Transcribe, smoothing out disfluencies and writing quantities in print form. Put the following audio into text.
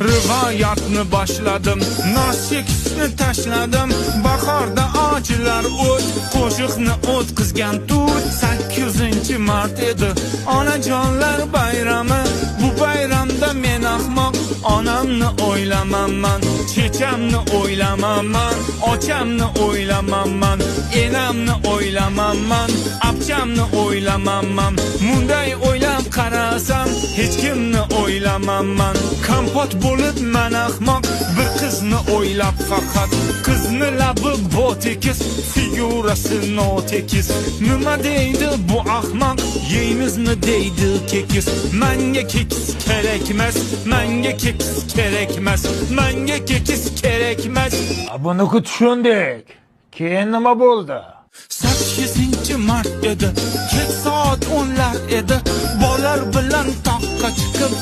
rivoyatni boshladim, nosekisni tashladim. Bahorda ochlar o't, qo'shiqni o'tkazgan tut. 8-mart edi onajonlar bayrami. Bu bayramda men ahmoq onamni o'ylamaman, chechamni o'ylamaman, ochamni o'ylamaman, enamni o'ylamaman, abchamni o'ylamaman. Munday o'ylab qarasam hech kimni o'ylamaman. Kompot bo'lib men ahmoq bir qizni o'ylab faqat. Qizni labi botekis, figurasi notekis. Nima deydi bu ahmoq, yeymizmi deydi kekis. Menga kekis kerakmas, menga kekis kerakmas, menga kekis kerakmas. Buni tushundik. Keyin nima bo'ldi? 8-mart edi, kech soat 10lar edi. Bolar bilan toqqa chiqib